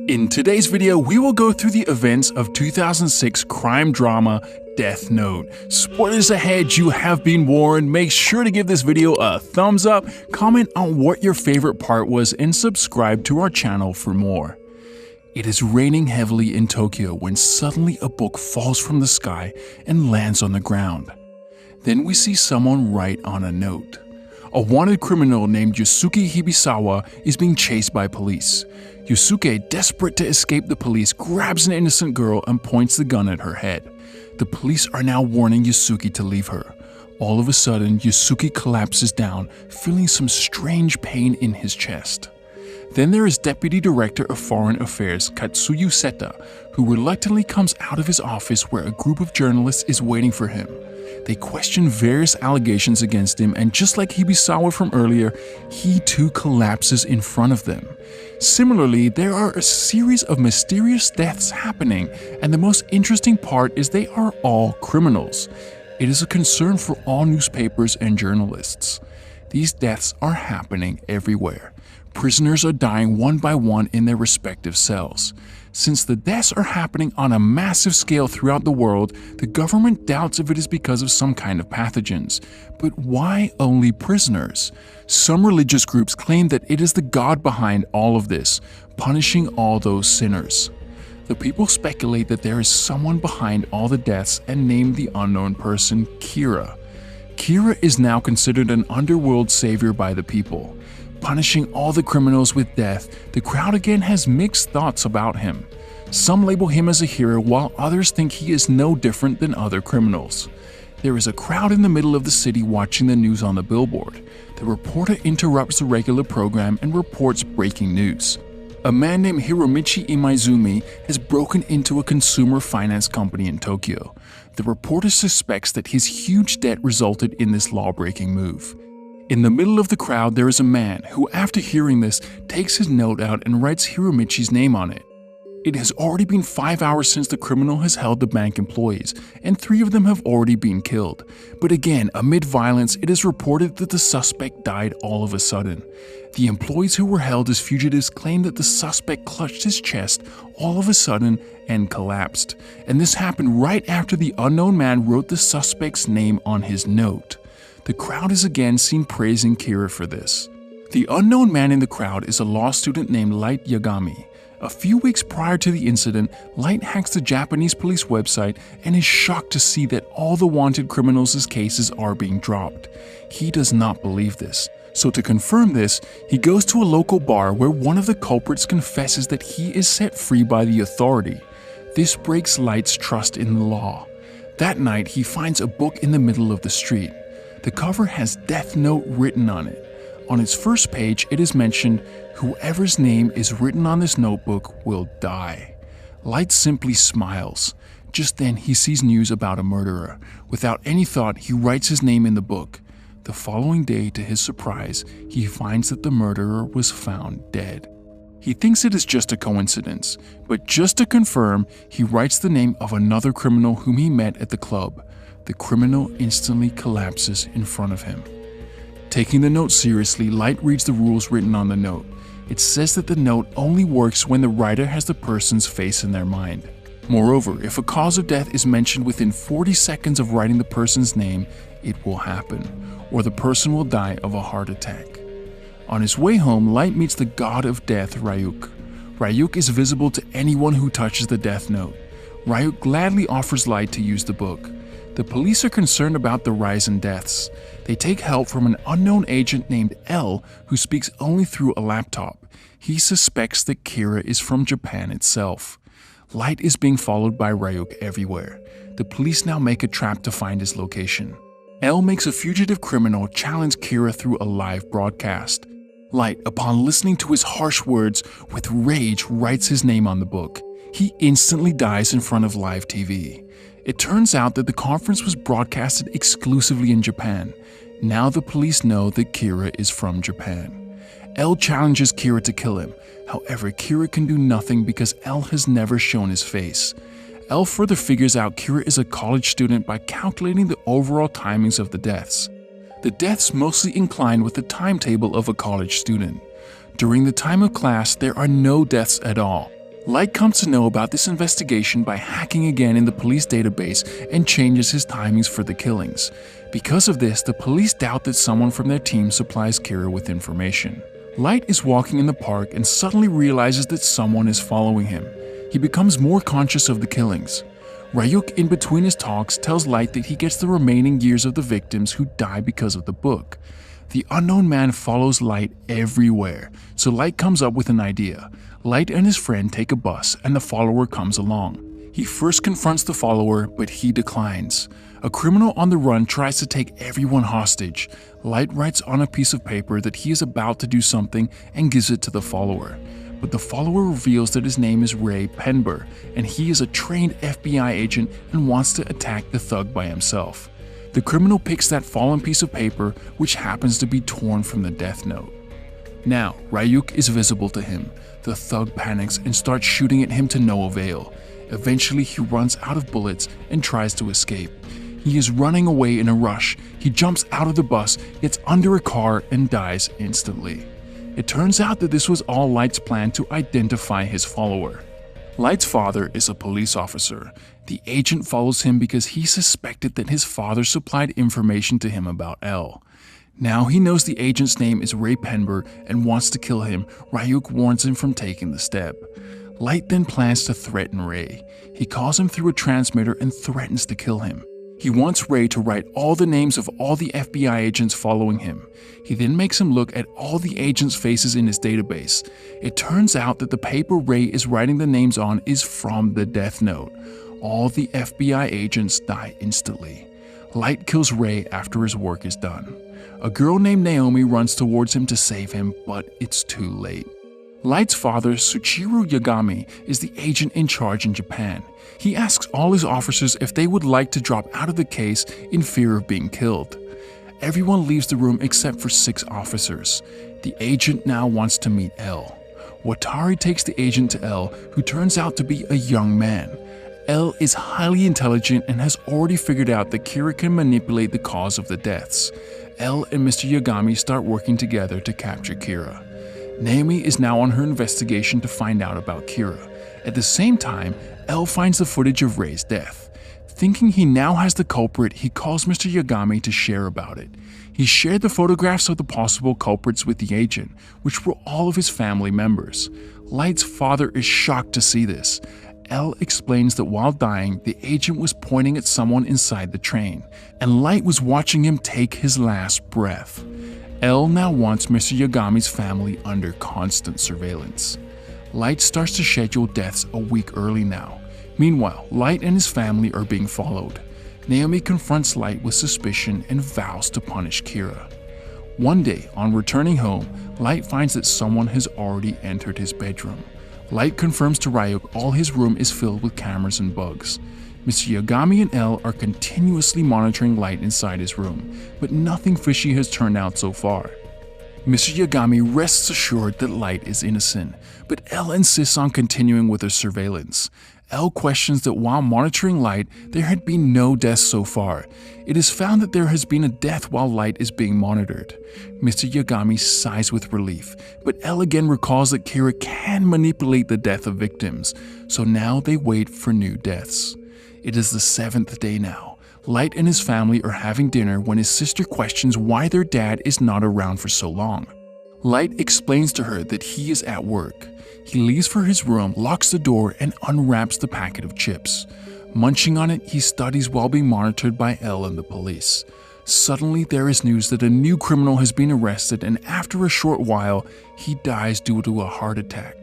In today's video, we will go through the events of 2006 crime drama Death Note. Spoilers ahead, you have been warned. Make sure to give this video a thumbs up, comment on what your favorite part was, and subscribe to our channel for more. It is raining heavily in Tokyo when suddenly a book falls from the sky and lands on the ground. Then we see someone write on a note. A wanted criminal named Yusuke Hibisawa is being chased by police. Yusuke, desperate to escape the police, grabs an innocent girl and points the gun at her head. The police are now warning Yusuke to leave her. All of a sudden, Yusuke collapses down, feeling some strange pain in his chest. Then there is Deputy Director of Foreign Affairs Katsuyu Seta, who reluctantly comes out of his office where a group of journalists is waiting for him. They question various allegations against him, and just like Hibisawa from earlier, he too collapses in front of them. Similarly, there are a series of mysterious deaths happening, and the most interesting part is they are all criminals. It is a concern for all newspapers and journalists. These deaths are happening everywhere. Prisoners are dying one by one in their respective cells. Since the deaths are happening on a massive scale throughout the world, the government doubts if it is because of some kind of pathogens. But why only prisoners? Some religious groups claim that it is the God behind all of this, punishing all those sinners. The people speculate that there is someone behind all the deaths and name the unknown person Kira. Kira is now considered an underworld savior by the people. Punishing all the criminals with death, the crowd again has mixed thoughts about him. Some label him as a hero while others think he is no different than other criminals. There is a crowd in the middle of the city watching the news on the billboard. The reporter interrupts the regular program and reports breaking news. A man named Hiromichi Imaizumi has broken into a consumer finance company in Tokyo. The reporter suspects that his huge debt resulted in this law-breaking move. In the middle of the crowd, there is a man who, after hearing this, takes his note out and writes Hiromichi's name on it. It has already been 5 hours since the criminal has held the bank employees, and 3 of them have already been killed. But again, amid violence, it is reported that the suspect died all of a sudden. The employees who were held as fugitives claim that the suspect clutched his chest all of a sudden and collapsed. And this happened right after the unknown man wrote the suspect's name on his note. The crowd is again seen praising Kira for this. The unknown man in the crowd is a law student named Light Yagami. A few weeks prior to the incident, Light hacks the Japanese police website and is shocked to see that all the wanted criminals' cases are being dropped. He does not believe this. So to confirm this, he goes to a local bar where one of the culprits confesses that he is set free by the authority. This breaks Light's trust in the law. That night, he finds a book in the middle of the street. The cover has Death Note written on it. On its first page, it is mentioned, "Whoever's name is written on this notebook will die." Light simply smiles. Just then, he sees news about a murderer. Without any thought, he writes his name in the book. The following day, to his surprise, he finds that the murderer was found dead. He thinks it is just a coincidence, but just to confirm, he writes the name of another criminal whom he met at the club. The criminal instantly collapses in front of him. Taking the note seriously, Light reads the rules written on the note. It says that the note only works when the writer has the person's face in their mind. Moreover, if a cause of death is mentioned within 40 seconds of writing the person's name, it will happen, or the person will die of a heart attack. On his way home, Light meets the god of death, Ryuk. Ryuk is visible to anyone who touches the death note. Ryuk gladly offers Light to use the book. The police are concerned about the rise in deaths. They take help from an unknown agent named L who speaks only through a laptop. He suspects that Kira is from Japan itself. Light is being followed by Ryuk everywhere. The police now make a trap to find his location. L makes a fugitive criminal challenge Kira through a live broadcast. Light, upon listening to his harsh words, with rage writes his name on the book. He instantly dies in front of live TV. It turns out that the conference was broadcasted exclusively in Japan. Now the police know that Kira is from Japan. L challenges Kira to kill him. However, Kira can do nothing because L has never shown his face. L further figures out Kira is a college student by calculating the overall timings of the deaths. The deaths mostly incline with the timetable of a college student. During the time of class, there are no deaths at all. Light comes to know about this investigation by hacking again in the police database and changes his timings for the killings. Because of this, the police doubt that someone from their team supplies Kira with information. Light is walking in the park and suddenly realizes that someone is following him. He becomes more conscious of the killings. Ryuk, in between his talks, tells Light that he gets the remaining years of the victims who die because of the book. The unknown man follows Light everywhere, so Light comes up with an idea. Light and his friend take a bus and the follower comes along. He first confronts the follower, but he declines. A criminal on the run tries to take everyone hostage. Light writes on a piece of paper that he is about to do something and gives it to the follower. But the follower reveals that his name is Ray Penber, and he is a trained FBI agent and wants to attack the thug by himself. The criminal picks that fallen piece of paper, which happens to be torn from the death note. Now, Ryuk is visible to him. The thug panics and starts shooting at him to no avail. Eventually, he runs out of bullets and tries to escape. He is running away in a rush. He jumps out of the bus, gets under a car, and dies instantly. It turns out that this was all Light's plan to identify his follower. Light's father is a police officer. The agent follows him because he suspected that his father supplied information to him about L. Now he knows the agent's name is Ray Penber and wants to kill him. Ryuk warns him from taking the step. Light then plans to threaten Ray. He calls him through a transmitter and threatens to kill him. He wants Ray to write all the names of all the FBI agents following him. He then makes him look at all the agents' faces in his database. It turns out that the paper Ray is writing the names on is from the Death Note. All the FBI agents die instantly. Light kills Ray after his work is done. A girl named Naomi runs towards him to save him, but it's too late. Light's father, Tsuchiro Yagami, is the agent in charge in Japan. He asks all his officers if they would like to drop out of the case in fear of being killed. Everyone leaves the room except for 6 officers. The agent now wants to meet L. Watari takes the agent to L, who turns out to be a young man. L is highly intelligent and has already figured out that Kira can manipulate the cause of the deaths. L and Mr. Yagami start working together to capture Kira. Naomi is now on her investigation to find out about Kira. At the same time, L finds the footage of Ray's death. Thinking he now has the culprit, he calls Mr. Yagami to share about it. He shared the photographs of the possible culprits with the agent, which were all of his family members. Light's father is shocked to see this. L explains that while dying, the agent was pointing at someone inside the train, and Light was watching him take his last breath. L now wants Mr. Yagami's family under constant surveillance. Light starts to schedule deaths a week early now. Meanwhile, Light and his family are being followed. Naomi confronts Light with suspicion and vows to punish Kira. One day, on returning home, Light finds that someone has already entered his bedroom. Light confirms to Ryuk all his room is filled with cameras and bugs. Mr. Yagami and L are continuously monitoring Light inside his room, but nothing fishy has turned out so far. Mr. Yagami rests assured that Light is innocent, but L insists on continuing with her surveillance. L questions that while monitoring Light, there had been no deaths so far. It is found that there has been a death while Light is being monitored. Mr. Yagami sighs with relief, but L again recalls that Kira can manipulate the death of victims, so now they wait for new deaths. It is the 7th day now. Light and his family are having dinner when his sister questions why their dad is not around for so long. Light explains to her that he is at work. He leaves for his room, locks the door, and unwraps the packet of chips. Munching on it, he studies while being monitored by L and the police. Suddenly, there is news that a new criminal has been arrested, and after a short while, he dies due to a heart attack.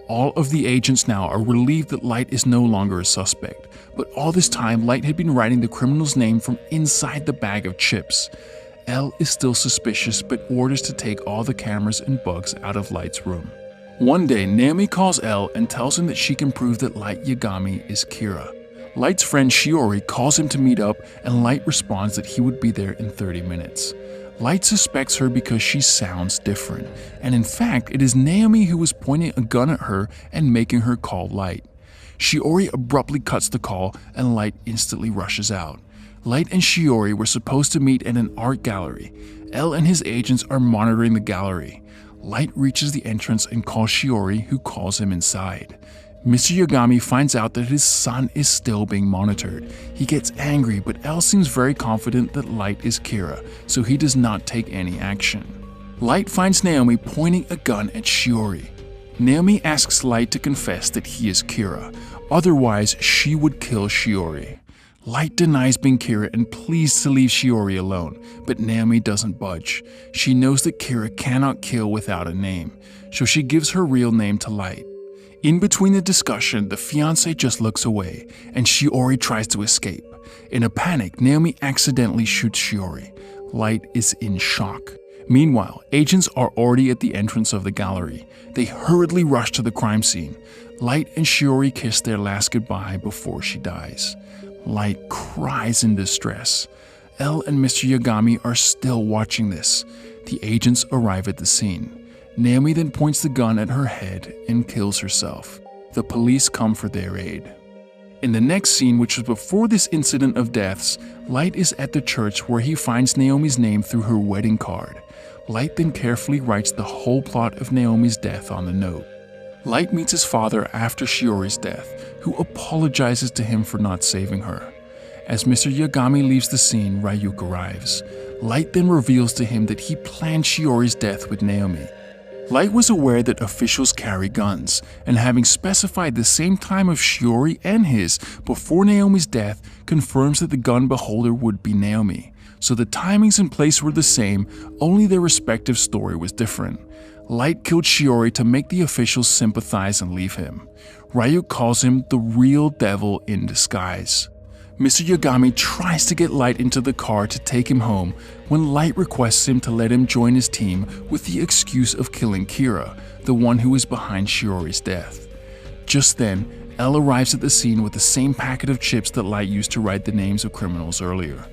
All of the agents now are relieved that Light is no longer a suspect, but all this time Light had been writing the criminal's name from inside the bag of chips. L is still suspicious but orders to take all the cameras and bugs out of Light's room. One day, Naomi calls L and tells him that she can prove that Light Yagami is Kira. Light's friend Shiori calls him to meet up, and Light responds that he would be there in 30 minutes. Light suspects her because she sounds different, and in fact, it is Naomi who was pointing a gun at her and making her call Light. Shiori abruptly cuts the call, and Light instantly rushes out. Light and Shiori were supposed to meet at an art gallery. L and his agents are monitoring the gallery. Light reaches the entrance and calls Shiori, who calls him inside. Mr. Yagami finds out that his son is still being monitored. He gets angry, but L seems very confident that Light is Kira, so he does not take any action. Light finds Naomi pointing a gun at Shiori. Naomi asks Light to confess that he is Kira, otherwise she would kill Shiori. Light denies being Kira and pleads to leave Shiori alone, but Naomi doesn't budge. She knows that Kira cannot kill without a name, so she gives her real name to Light. In between the discussion, the fiancé just looks away, and Shiori tries to escape. In a panic, Naomi accidentally shoots Shiori. Light is in shock. Meanwhile, agents are already at the entrance of the gallery. They hurriedly rush to the crime scene. Light and Shiori kiss their last goodbye before she dies. Light cries in distress. L and Mr. Yagami are still watching this. The agents arrive at the scene. Naomi then points the gun at her head and kills herself. The police come for their aid. In the next scene, which was before this incident of deaths, Light is at the church where he finds Naomi's name through her wedding card. Light then carefully writes the whole plot of Naomi's death on the note. Light meets his father after Shiori's death, who apologizes to him for not saving her. As Mr. Yagami leaves the scene, Ryuk arrives. Light then reveals to him that he planned Shiori's death with Naomi. Light was aware that officials carry guns, and having specified the same time of Shiori and his before Naomi's death, confirms that the gun beholder would be Naomi. So the timings and place were the same, only their respective story was different. Light killed Shiori to make the officials sympathize and leave him. Ryuk calls him the real devil in disguise. Mr. Yagami tries to get Light into the car to take him home when Light requests him to let him join his team with the excuse of killing Kira, the one who is behind Shiori's death. Just then, L arrives at the scene with the same packet of chips that Light used to write the names of criminals earlier.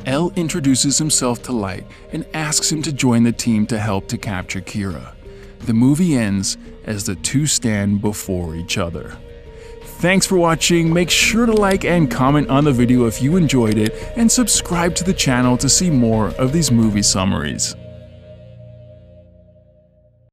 L introduces himself to Light and asks him to join the team to help to capture Kira. The movie ends as the two stand before each other. Thanks for watching, make sure to like and comment on the video if you enjoyed it, and subscribe to the channel to see more of these movie summaries.